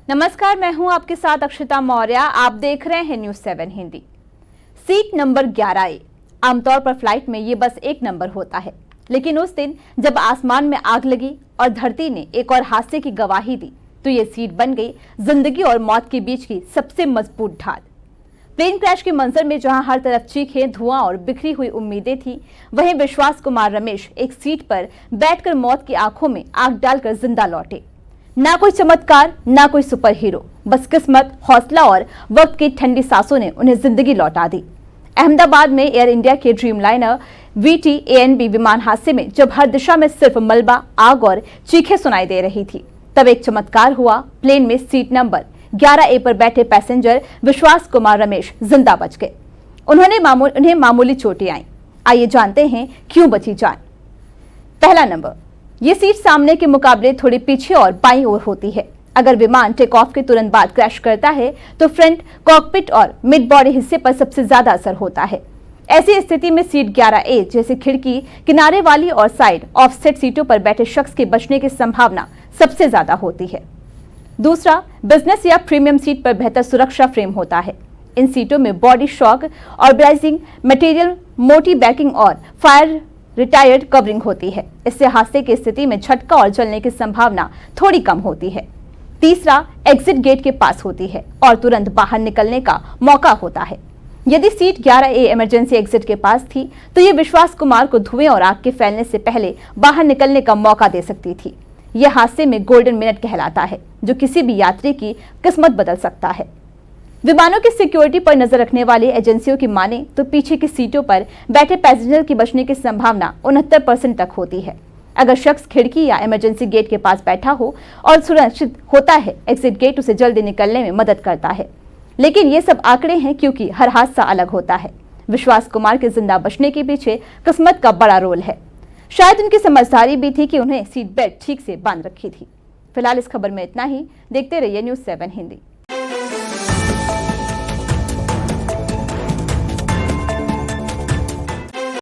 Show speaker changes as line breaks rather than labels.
नमस्कार, मैं हूं आपके साथ अक्षता मौर्य। आप देख रहे हैं news 7 Hindi. Seat number 11A। आमतौर पर फ्लाइट में ये बस एक नंबर होता है, लेकिन उस दिन जब आसमान में आग लगी और धरती ने एक और हादसे की गवाही दी, तो ये सीट बन गई जिंदगी और मौत के बीच की सबसे मजबूत ढाल। प्लेन क्रैश के मंजर में जहां हर तरफ चीखें, धुआं और बिखरी हुई उम्मीदें थी, वहीं विश्वास कुमार रमेश एक सीट पर बैठकर मौत की आंखों में आग डालकर जिंदा लौटे। ना कोई चमत्कार, ना कोई सुपर हीरो, बस किस्मत, हौसला और वक्त की ठंडी सांसों ने उन्हें जिंदगी लौटा दी। अहमदाबाद में एयर इंडिया के ड्रीमलाइनर VT-ANB विमान हादसे में जब हर दिशा में सिर्फ मलबा, आग और चीखें सुनाई दे रही थी, तब एक चमत्कार हुआ। प्लेन में सीट नंबर 11A पर बैठे पैसेंजर विश्वास कुमार रमेश जिंदा बच गए। उन्हें मामूली चोटें आईं। आइए जानते हैं क्यों बची जान। पहला नंबर, ये सीट सामने के मुकाबले थोड़ी पीछे और बाईं ओर होती है। अगर विमान टेक ऑफ के तुरंत बाद क्रैश करता है तो फ्रंट, कॉकपिट और मिड बॉडी हिस्से पर सबसे ज्यादा असर होता है। ऐसी स्थिति में सीट 11A जैसे खिड़की, किनारे वाली और साइड ऑफसेट सीटों पर बैठे शख्स के बचने की संभावना सबसे ज्यादा होती है। दूसरा, बिजनेस या प्रीमियम सीट पर बेहतर सुरक्षा फ्रेम होता है। इन सीटों में बॉडी शॉक और ब्राइजिंग मटेरियल, मोटी बैकिंग और फायर रिटायर्ड कवरिंग होती है। इससे हादसे की स्थिति में झटका और जलने की संभावना थोड़ी कम होती है। तीसरा, एग्जिट गेट के पास होती है और तुरंत बाहर निकलने का मौका होता है। यदि सीट 11A इमरजेंसी एग्जिट के पास थी तो ये विश्वास कुमार को धुएं और आग के फैलने से पहले बाहर निकलने का मौका दे सकती थी। यह हादसे में गोल्डन मिनट कहलाता है, जो किसी भी यात्री की किस्मत बदल सकता है। विमानों की सिक्योरिटी पर नजर रखने वाली एजेंसियों की माने तो पीछे की सीटों पर बैठे पैसेंजर की बचने की संभावना 69% तक होती है। अगर शख्स खिड़की या इमरजेंसी गेट के पास बैठा हो और सुरक्षित होता है, एग्जिट गेट उसे जल्दी निकलने में मदद करता है। लेकिन ये सब आंकड़े हैं, क्योंकि हर हादसा अलग होता है। विश्वास कुमार के जिंदा बचने के पीछे किस्मत का बड़ा रोल है। शायद उनकी समझदारी भी थी कि उन्हें सीट बेल्ट ठीक से बांध रखी थी। फिलहाल इस खबर में इतना ही। देखते रहिए न्यूज़ 7 हिंदी।